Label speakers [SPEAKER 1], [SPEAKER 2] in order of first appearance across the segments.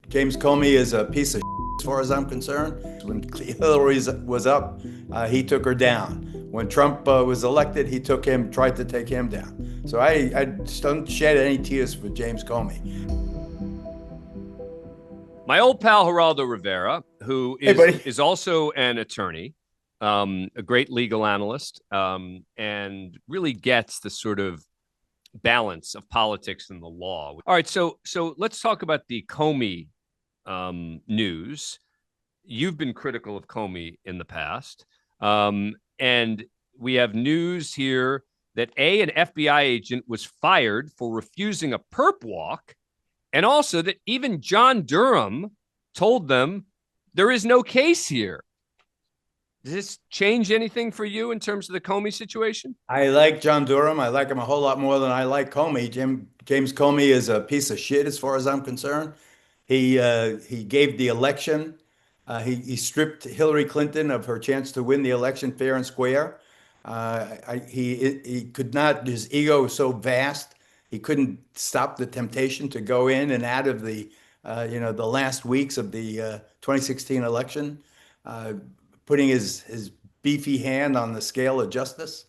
[SPEAKER 1] James Comey is a piece of as far as I'm concerned. When Hillary was up, he took her down. When Trump was elected, he tried to take him down. So I don't shed any tears for James Comey.
[SPEAKER 2] My old pal Geraldo Rivera, who is also an attorney, a great legal analyst, and really gets the sort of balance of politics and the law. All right, so let's talk about the Comey news. You've been critical of Comey in the past, and we have news here that an FBI agent was fired for refusing a perp-walk, and also that even John Durham told them there is no case here. Does this change anything for you in terms of the Comey situation?
[SPEAKER 1] I like John Durham. I like him a whole lot more than I like Comey. James Comey is a piece of shit as far as I'm concerned. He gave the election. He stripped Hillary Clinton of her chance to win the election fair and square. He could not. His ego was so vast. He couldn't stop the temptation to go in and out of the last weeks of the 2016 election, putting his beefy hand on the scale of justice.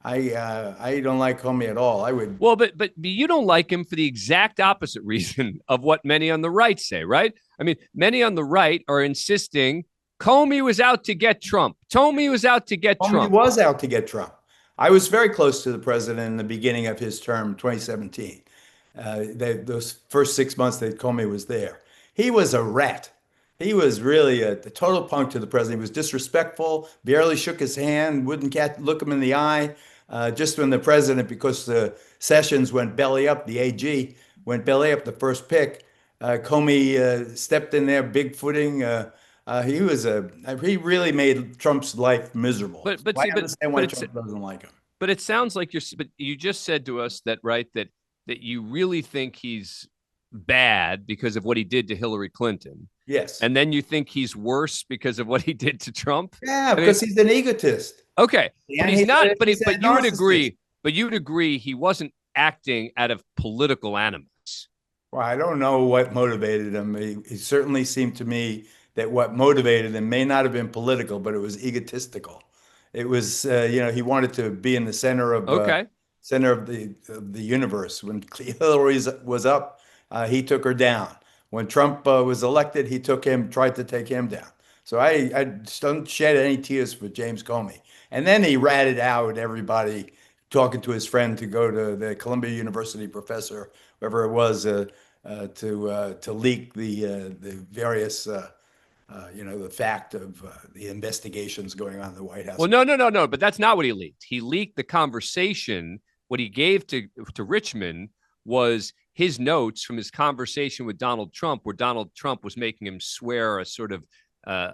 [SPEAKER 1] I don't like Comey at all.
[SPEAKER 2] But you don't like him for the exact opposite reason of what many on the right say, right? I mean, many on the right are insisting Comey was out to get Trump. Comey was out to get Trump.
[SPEAKER 1] Comey was out to get Trump. I was very close to the president in the beginning of his term, 2017. Those first 6 months that Comey was there, he was a rat. He was really a total punk to the president. He was disrespectful, barely shook his hand, wouldn't look him in the eye. Just when the president, because the Sessions went belly up, the AG went belly up, the first pick, Comey stepped in there, big footing. He really made Trump's life miserable.
[SPEAKER 2] But
[SPEAKER 1] I understand why Trump doesn't like him.
[SPEAKER 2] But it sounds like you just said to us that you really think he's bad because of what he did to Hillary Clinton.
[SPEAKER 1] Yes.
[SPEAKER 2] And then you think he's worse because of what he did to Trump?
[SPEAKER 1] Yeah, because he's an egotist.
[SPEAKER 2] Okay.
[SPEAKER 1] Yeah,
[SPEAKER 2] but he's not, but you would
[SPEAKER 1] agree.
[SPEAKER 2] But you would agree he wasn't acting out of political animus.
[SPEAKER 1] Well, I don't know what motivated him. He certainly seemed to me that what motivated him may not have been political, but it was egotistical. It was, he wanted to be in the center of the universe. When Hillary was up, he took her down. When Trump was elected, he tried to take him down. So I don't shed any tears for James Comey. And then he ratted out everybody, talking to his friend to go to the Columbia University professor, whoever it was, to leak the various, the fact of the investigations going on in the White House.
[SPEAKER 2] Well, no. But that's not what he leaked. He leaked the conversation. What he gave to Richmond was his notes from his conversation with Donald Trump, where Donald Trump was making him swear a sort of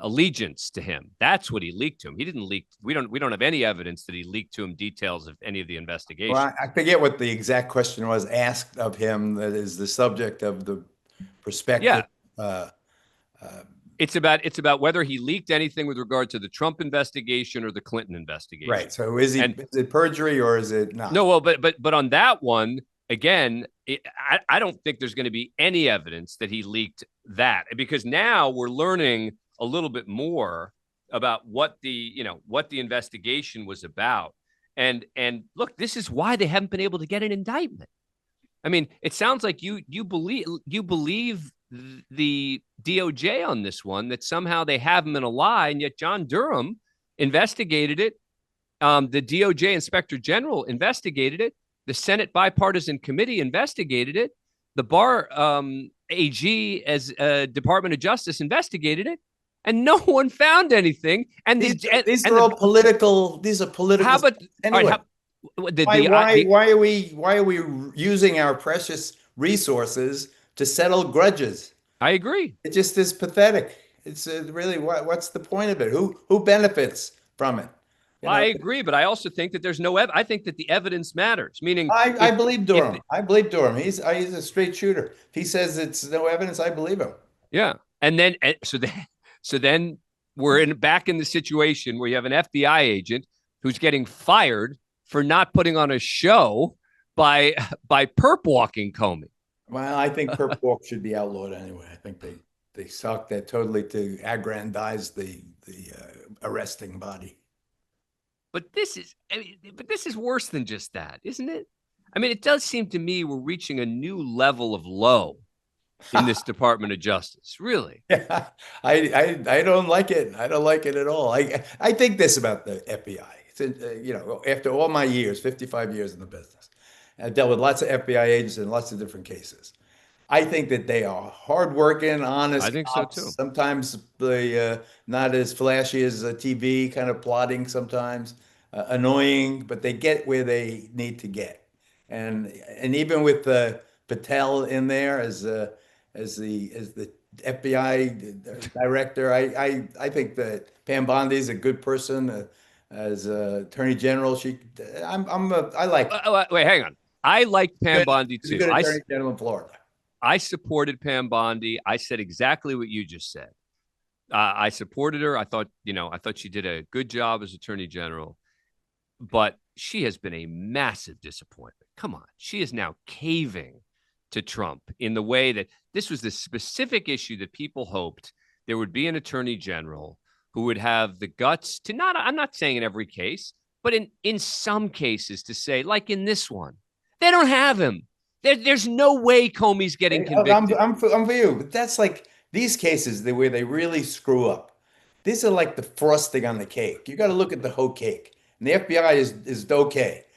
[SPEAKER 2] allegiance to him. That's what he leaked to him. He didn't leak. We don't have any evidence that he leaked to him details of any of the investigation.
[SPEAKER 1] Well, I forget what the exact question was asked of him. That is the subject of the perspective.
[SPEAKER 2] Yeah. It's about whether he leaked anything with regard to the Trump investigation or the Clinton investigation.
[SPEAKER 1] Right. So is it perjury or is it not?
[SPEAKER 2] No. Well, but on that one, again, I don't think there's going to be any evidence that he leaked that, because now we're learning a little bit more about what the investigation was about. And look, this is why they haven't been able to get an indictment. I mean, it sounds like you believe the DOJ on this one, that somehow they have him in a lie, and yet John Durham investigated it. The DOJ Inspector General investigated it. The Senate Bipartisan Committee investigated it. The Bar AG as Department of Justice investigated it, and no one found anything. And
[SPEAKER 1] these are political. These are political.
[SPEAKER 2] How about
[SPEAKER 1] anyway? Why are we using our precious resources to settle grudges?
[SPEAKER 2] I agree.
[SPEAKER 1] It just is pathetic. It's really what's the point of it? Who benefits from it?
[SPEAKER 2] I agree, but I also think that there's no I think that the evidence matters. Meaning,
[SPEAKER 1] I believe Durham. I believe Durham. He's a straight shooter. If he says it's no evidence, I believe him.
[SPEAKER 2] Yeah, and then so then we're back in the situation where you have an FBI agent who's getting fired for not putting on a show by perp-walking Comey.
[SPEAKER 1] Well, I think perp-walk should be outlawed anyway. I think They sought that totally to aggrandize the arresting body.
[SPEAKER 2] But this is worse than just that, isn't it? I mean, it does seem to me we're reaching a new level of low in this Department of Justice. Really?
[SPEAKER 1] Yeah, I don't like it. I don't like it at all. I think this about the FBI. After all my years, 55 years in the business, I've dealt with lots of FBI agents in lots of different cases. I think that they are hardworking,
[SPEAKER 2] I
[SPEAKER 1] honest
[SPEAKER 2] think so too.
[SPEAKER 1] cops. Sometimes they not as flashy as TV, kind of plotting sometimes, annoying, but they get where they need to get. And even with Patel in there as the FBI director, I think that Pam Bondi is a good person. As Attorney General, I like her.
[SPEAKER 2] Wait, hang on. I like Pam Bondi
[SPEAKER 1] She's a
[SPEAKER 2] too.
[SPEAKER 1] good Attorney General in Florida.
[SPEAKER 2] I supported Pam Bondi. I said exactly what you just said. I supported her. I thought she did a good job as Attorney General, but she has been a massive disappointment. Come on. She is now caving to Trump in the way that this was the specific issue that people hoped there would be an Attorney General who would have the guts to not, I'm not saying in every case, but in some cases to say, like in this one, they don't have him. There's no way Comey's getting convicted.
[SPEAKER 1] I'm for you, but that's like these cases where they really screw up. These are like the frosting on the cake. You got to look at the whole cake. And the FBI is okay.